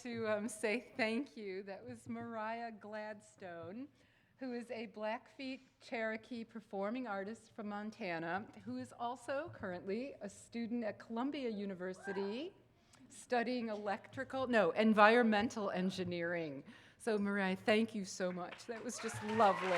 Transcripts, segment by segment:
to say thank you. That was Mariah Gladstone, who is a Blackfeet Cherokee performing artist from Montana, who is also currently a student at Columbia University studying environmental engineering. So Mariah, thank you so much. That was just lovely.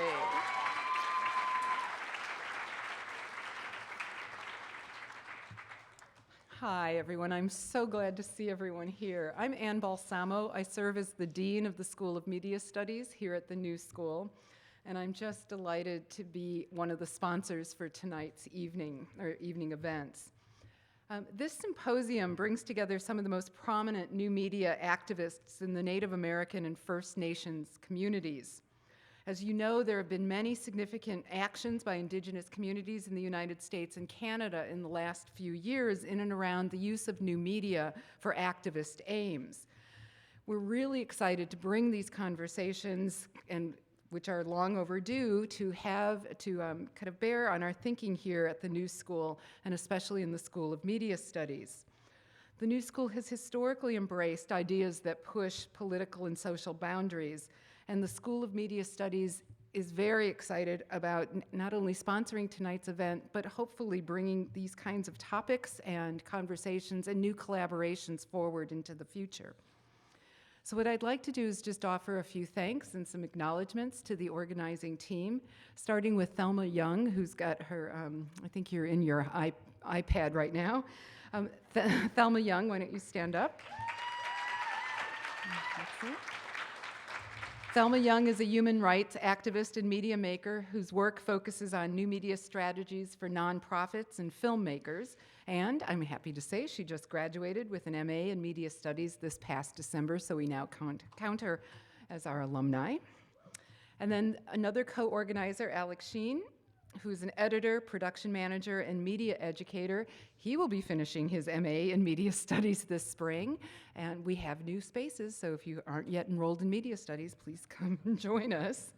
Hi, everyone. I'm so glad to see everyone here. I'm Ann Balsamo. I serve as the Dean of the School of Media Studies here at the New School, and I'm just delighted to be one of the sponsors for tonight's evening events. This symposium brings together some of the most prominent new media activists in the Native American and First Nations communities. As you know, there have been many significant actions by Indigenous communities in the United States and Canada in the last few years in and around the use of new media for activist aims. We're really excited to bring these conversations, which are long overdue, to kind of bear on our thinking here at the New School, and especially in the School of Media Studies. The New School has historically embraced ideas that push political and social boundaries, and the School of Media Studies is very excited about not only sponsoring tonight's event, but hopefully bringing these kinds of topics and conversations and new collaborations forward into the future. So what I'd like to do is just offer a few thanks and some acknowledgments to the organizing team, starting with Thelma Young, who's got her, I think you're in your iPad right now. Thelma Young, why don't you stand up? Thelma Young is a human rights activist and media maker whose work focuses on new media strategies for nonprofits and filmmakers. And I'm happy to say she just graduated with an MA in Media Studies this past December, so we now count her as our alumni. And then another co-organizer, Alex Sheen, who's an editor, production manager, and media educator. He will be finishing his MA in Media Studies this spring, and we have new spaces, so if you aren't yet enrolled in Media Studies, please come and join us.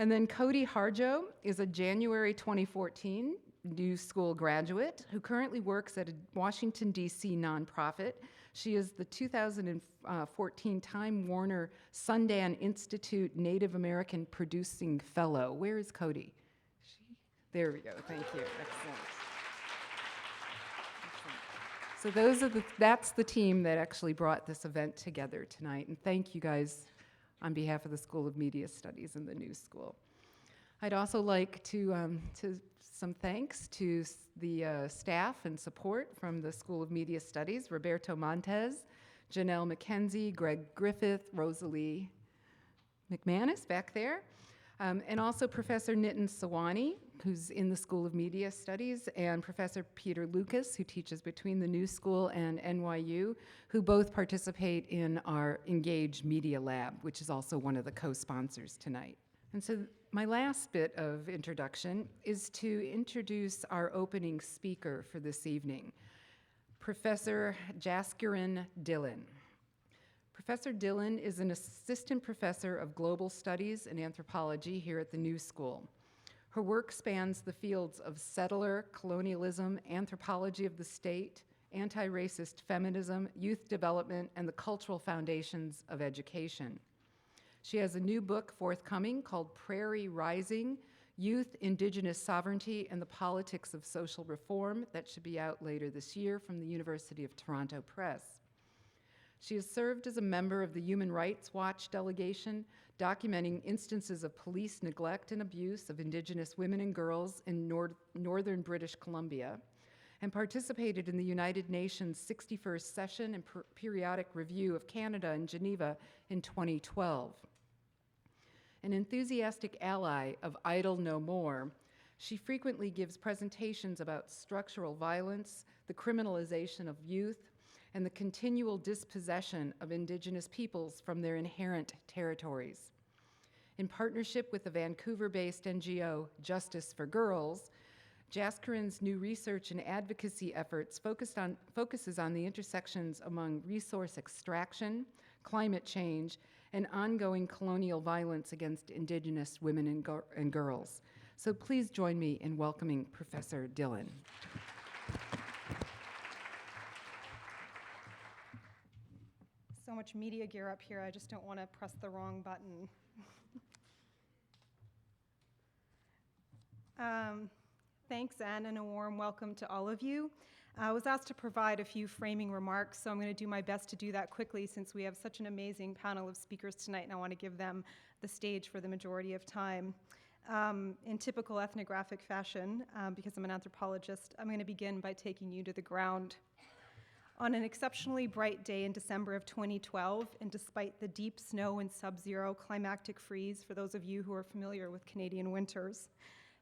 And then Cody Harjo is a January 2014 New School graduate who currently works at a Washington, D.C. nonprofit. She is the 2014 Time Warner Sundan Institute Native American Producing Fellow. Where is Cody? There we go. Thank you. Excellent. So that's the team that actually brought this event together tonight. And thank you guys on behalf of the School of Media Studies and the New School. I'd also like to some thanks to the staff and support from the School of Media Studies, Roberto Montez, Janelle McKenzie, Greg Griffith, Rosalie McManus back there, and also Professor Nitin Sawani, who's in the School of Media Studies, and Professor Peter Lucas, who teaches between the New School and NYU, who both participate in our Engage Media Lab, which is also one of the co-sponsors tonight. And so my last bit of introduction is to introduce our opening speaker for this evening, Professor Jaskiran Dillon. Professor Dillon is an assistant professor of global studies and anthropology here at the New School. Her work spans the fields of settler colonialism, anthropology of the state, anti-racist feminism, youth development, and the cultural foundations of education. She has a new book forthcoming called Prairie Rising, Youth, Indigenous Sovereignty, and the Politics of Social Reform that should be out later this year from the University of Toronto Press. She has served as a member of the Human Rights Watch delegation, documenting instances of police neglect and abuse of Indigenous women and girls in northern British Columbia, and participated in the United Nations 61st Session and Periodic Review of Canada in Geneva in 2012. An enthusiastic ally of Idle No More, she frequently gives presentations about structural violence, the criminalization of youth, and the continual dispossession of Indigenous peoples from their inherent territories. In partnership with the Vancouver-based NGO Justice for Girls, Jaskiran's new research and advocacy efforts focuses on the intersections among resource extraction, climate change, and ongoing colonial violence against Indigenous women and girls. So please join me in welcoming Professor Dillon. so much media gear up here, I just don't want to press the wrong button. Thanks, Anne, and a warm welcome to all of you. I was asked to provide a few framing remarks, so I'm going to do my best to do that quickly since we have such an amazing panel of speakers tonight, and I want to give them the stage for the majority of time. In typical ethnographic fashion, because I'm an anthropologist, I'm going to begin by taking you to the ground. On an exceptionally bright day in December of 2012, and despite the deep snow and sub-zero climactic freeze, for those of you who are familiar with Canadian winters,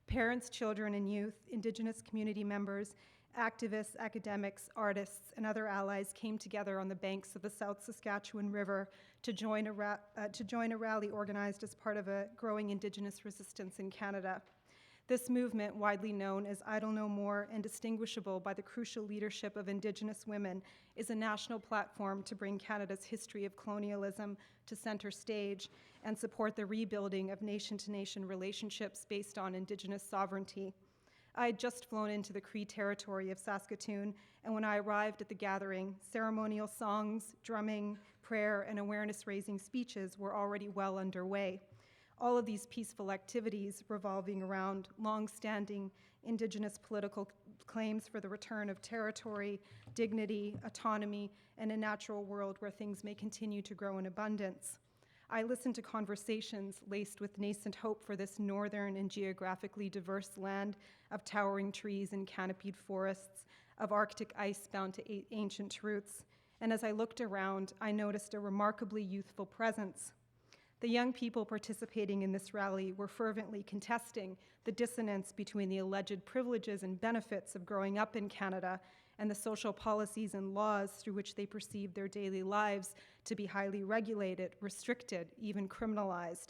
parents, children, and youth, Indigenous community members, activists, academics, artists, and other allies came together on the banks of the South Saskatchewan River to join a rally organized as part of a growing Indigenous resistance in Canada. This movement, widely known as Idle No More and distinguishable by the crucial leadership of Indigenous women, is a national platform to bring Canada's history of colonialism to center stage and support the rebuilding of nation-to-nation relationships based on Indigenous sovereignty. I had just flown into the Cree territory of Saskatoon, and when I arrived at the gathering, ceremonial songs, drumming, prayer, and awareness-raising speeches were already well underway. All of these peaceful activities revolving around long-standing Indigenous political claims for the return of territory, dignity, autonomy, and a natural world where things may continue to grow in abundance. I listened to conversations laced with nascent hope for this northern and geographically diverse land of towering trees and canopied forests, of Arctic ice bound to ancient roots. And as I looked around, I noticed a remarkably youthful presence. The young people participating in this rally were fervently contesting the dissonance between the alleged privileges and benefits of growing up in Canada and the social policies and laws through which they perceived their daily lives to be highly regulated, restricted, even criminalized.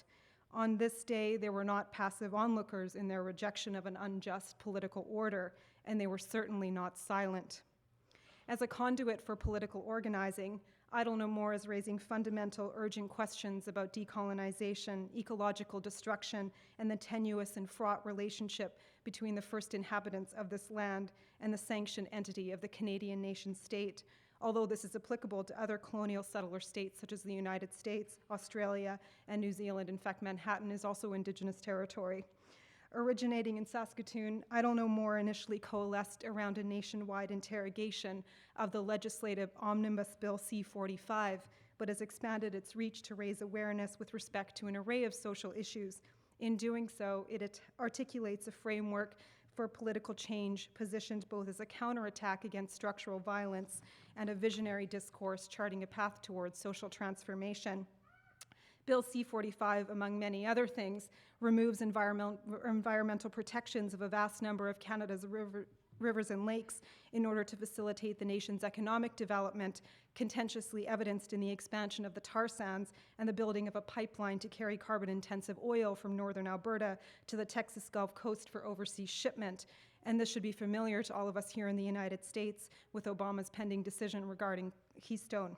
On this day, they were not passive onlookers in their rejection of an unjust political order, and they were certainly not silent. As a conduit for political organizing, Idle No More is raising fundamental, urgent questions about decolonization, ecological destruction, and the tenuous and fraught relationship between the first inhabitants of this land and the sanctioned entity of the Canadian nation-state, although this is applicable to other colonial settler states such as the United States, Australia, and New Zealand. In fact, Manhattan is also Indigenous territory. Originating in Saskatoon, Idle No More initially coalesced around a nationwide interrogation of the legislative omnibus bill C-45, but has expanded its reach to raise awareness with respect to an array of social issues. In doing so, it articulates a framework for political change positioned both as a counterattack against structural violence and a visionary discourse charting a path towards social transformation. Bill C-45, among many other things, removes environmental protections of a vast number of Canada's rivers and lakes in order to facilitate the nation's economic development, contentiously evidenced in the expansion of the tar sands and the building of a pipeline to carry carbon-intensive oil from northern Alberta to the Texas Gulf Coast for overseas shipment. And this should be familiar to all of us here in the United States with Obama's pending decision regarding Keystone.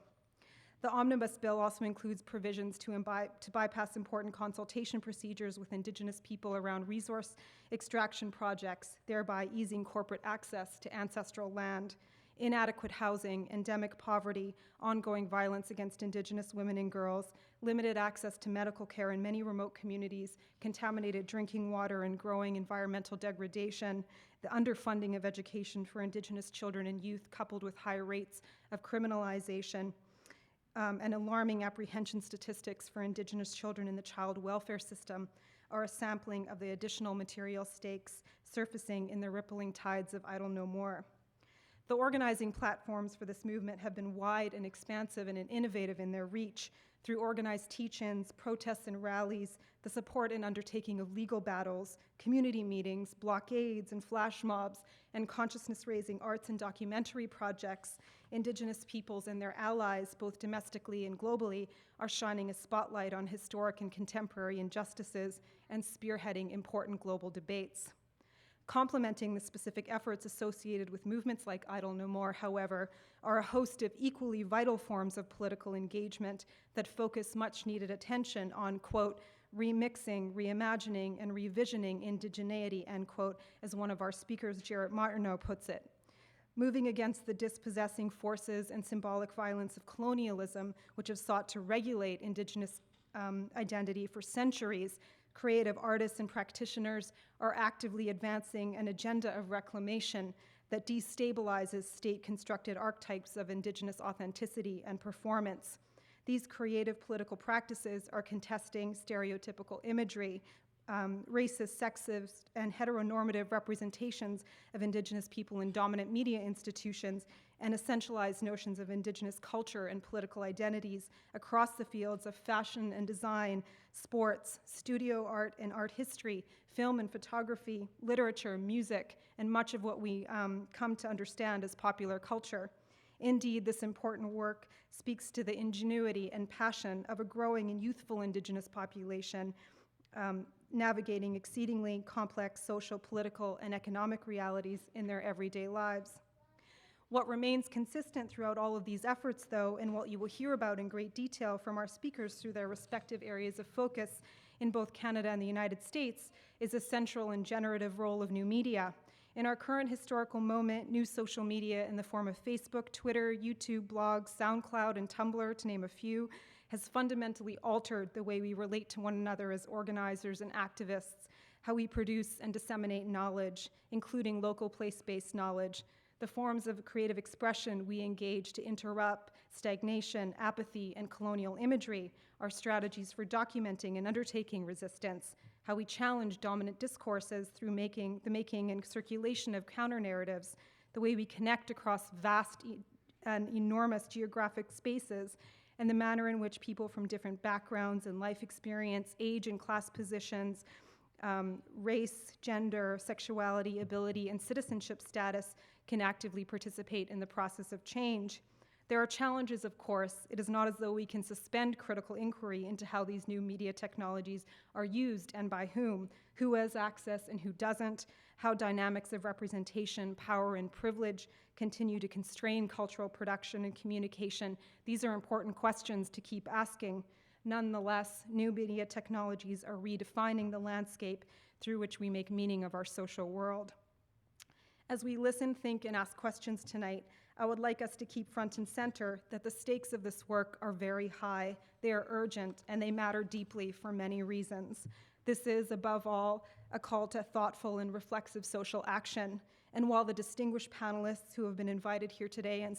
The omnibus bill also includes provisions to bypass important consultation procedures with Indigenous people around resource extraction projects, thereby easing corporate access to ancestral land. Inadequate housing, endemic poverty, ongoing violence against Indigenous women and girls, limited access to medical care in many remote communities, contaminated drinking water and growing environmental degradation, the underfunding of education for Indigenous children and youth coupled with high rates of criminalization, and alarming apprehension statistics for Indigenous children in the child welfare system are a sampling of the additional material stakes surfacing in the rippling tides of Idle No More. The organizing platforms for this movement have been wide and expansive and innovative in their reach through organized teach-ins, protests and rallies, the support and undertaking of legal battles, community meetings, blockades and flash mobs, and consciousness-raising arts and documentary projects. Indigenous peoples and their allies, both domestically and globally, are shining a spotlight on historic and contemporary injustices and spearheading important global debates. Complementing the specific efforts associated with movements like Idle No More, however, are a host of equally vital forms of political engagement that focus much needed attention on, quote, remixing, reimagining, and revisioning indigeneity, end quote, as one of our speakers, Jarrett Martineau, puts it. moving against the dispossessing forces and symbolic violence of colonialism, which have sought to regulate Indigenous identity for centuries. Creative artists and practitioners are actively advancing an agenda of reclamation that destabilizes state-constructed archetypes of Indigenous authenticity and performance. These creative political practices are contesting stereotypical imagery, racist, sexist, and heteronormative representations of Indigenous people in dominant media institutions, and essentialized notions of Indigenous culture and political identities across the fields of fashion and design, sports, studio art and art history, film and photography, literature, music, and much of what we come to understand as popular culture. Indeed, this important work speaks to the ingenuity and passion of a growing and youthful Indigenous population, navigating exceedingly complex social, political, and economic realities in their everyday lives. What remains consistent throughout all of these efforts, though, and what you will hear about in great detail from our speakers through their respective areas of focus in both Canada and the United States, is a central and generative role of new media. In our current historical moment, new social media in the form of Facebook, Twitter, YouTube, blogs, SoundCloud, and Tumblr, to name a few, has fundamentally altered the way we relate to one another as organizers and activists, how we produce and disseminate knowledge, including local place-based knowledge, the forms of creative expression we engage to interrupt stagnation, apathy, and colonial imagery, our strategies for documenting and undertaking resistance, how we challenge dominant discourses through the making and circulation of counter-narratives, the way we connect across vast and enormous geographic spaces, and the manner in which people from different backgrounds and life experience, age and class positions, race, gender, sexuality, ability, and citizenship status can actively participate in the process of change. There are challenges, of course. It is not as though we can suspend critical inquiry into how these new media technologies are used and by who has access and who doesn't, how dynamics of representation, power, and privilege continue to constrain cultural production and communication. These are important questions to keep asking. Nonetheless, new media technologies are redefining the landscape through which we make meaning of our social world. As we listen, think, and ask questions tonight, I would like us to keep front and center that the stakes of this work are very high, they are urgent, and they matter deeply for many reasons. This is, above all, a call to thoughtful and reflexive social action. And while the distinguished panelists who have been invited here today, and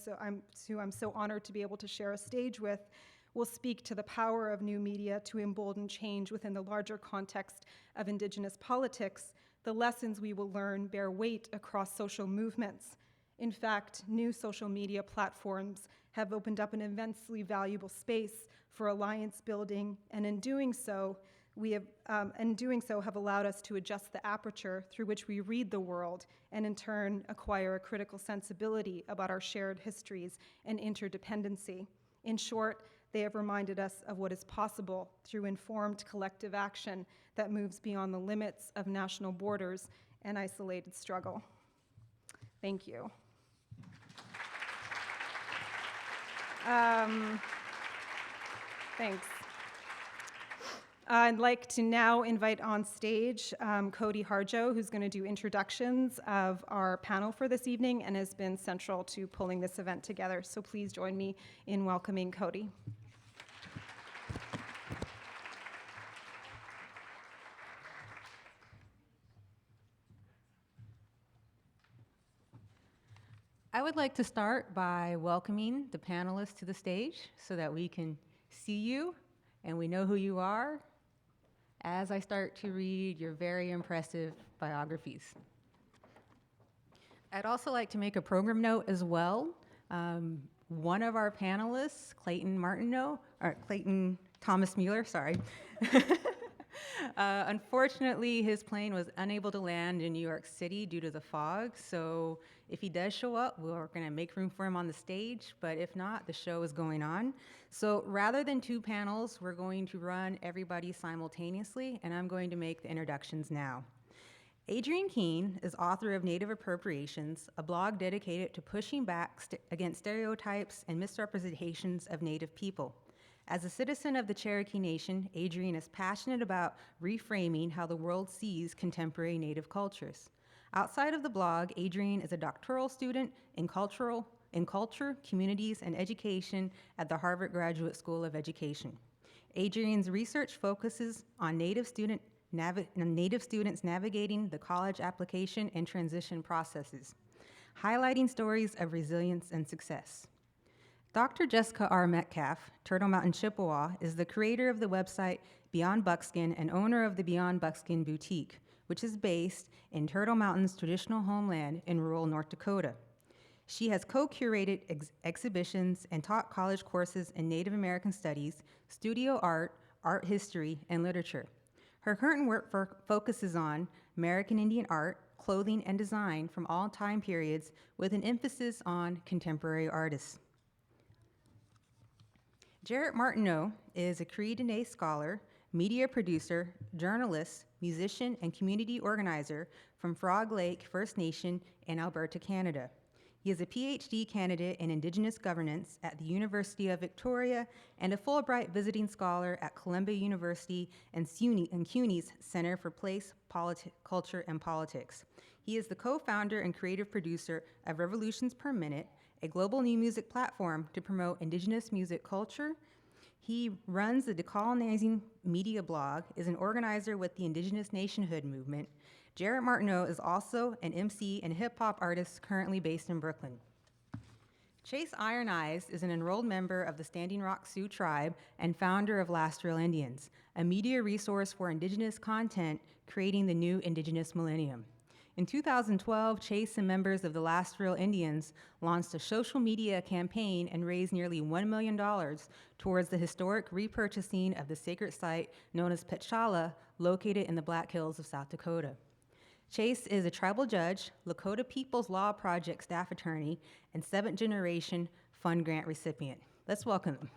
who I'm so honored to be able to share a stage with, will speak to the power of new media to embolden change within the larger context of Indigenous politics, the lessons we will learn bear weight across social movements. In fact, new social media platforms have opened up an immensely valuable space for alliance building, and in doing so, have allowed us to adjust the aperture through which we read the world, and in turn acquire a critical sensibility about our shared histories and interdependency. In short, they have reminded us of what is possible through informed collective action that moves beyond the limits of national borders and isolated struggle. Thank you. Thanks. I'd like to now invite on stage Cody Harjo, who's going to do introductions of our panel for this evening and has been central to pulling this event together. So please join me in welcoming Cody. I would like to start by welcoming the panelists to the stage so that we can see you and we know who you are as I start to read your very impressive biographies. I'd also like to make a program note as well. One of our panelists, Clayton Thomas Mueller, sorry. Unfortunately, his plane was unable to land in New York City due to the fog, so if he does show up, we're going to make room for him on the stage, but if not, the show is going on. So rather than two panels, we're going to run everybody simultaneously, and I'm going to make the introductions now. Adrienne Keene is author of Native Appropriations, a blog dedicated to pushing back against stereotypes and misrepresentations of Native people. As a citizen of the Cherokee Nation, Adrienne is passionate about reframing how the world sees contemporary Native cultures. Outside of the blog, Adrienne is a doctoral student in culture, communities, and education at the Harvard Graduate School of Education. Adrienne's research focuses on Native students navigating the college application and transition processes, highlighting stories of resilience and success. Dr. Jessica R. Metcalf, Turtle Mountain, Chippewa, is the creator of the website Beyond Buckskin and owner of the Beyond Buckskin Boutique, which is based in Turtle Mountain's traditional homeland in rural North Dakota. She has co-curated exhibitions and taught college courses in Native American studies, studio art, art history, and literature. Her current work focuses on American Indian art, clothing, and design from all time periods with an emphasis on contemporary artists. Jarrett Martineau is a Cree Dene scholar, media producer, journalist, musician, and community organizer from Frog Lake First Nation in Alberta, Canada. He is a PhD candidate in Indigenous governance at the University of Victoria and a Fulbright visiting scholar at Columbia University and CUNY's Center for Place, Culture, and Politics. He is the co-founder and creative producer of Revolutions Per Minute, a global new music platform to promote Indigenous music culture. He runs the Decolonizing Media blog, is an organizer with the Indigenous Nationhood movement. Jarrett Martineau is also an MC and hip-hop artist currently based in Brooklyn. Chase Iron Eyes is an enrolled member of the Standing Rock Sioux tribe and founder of Last Real Indians, a media resource for Indigenous content creating the new Indigenous millennium. In 2012, Chase and members of the Last Real Indians launched a social media campaign and raised nearly $1 million towards the historic repurchasing of the sacred site known as Petchala, located in the Black Hills of South Dakota. Chase is a tribal judge, Lakota People's Law Project staff attorney, and 7th generation fund grant recipient. Let's welcome him.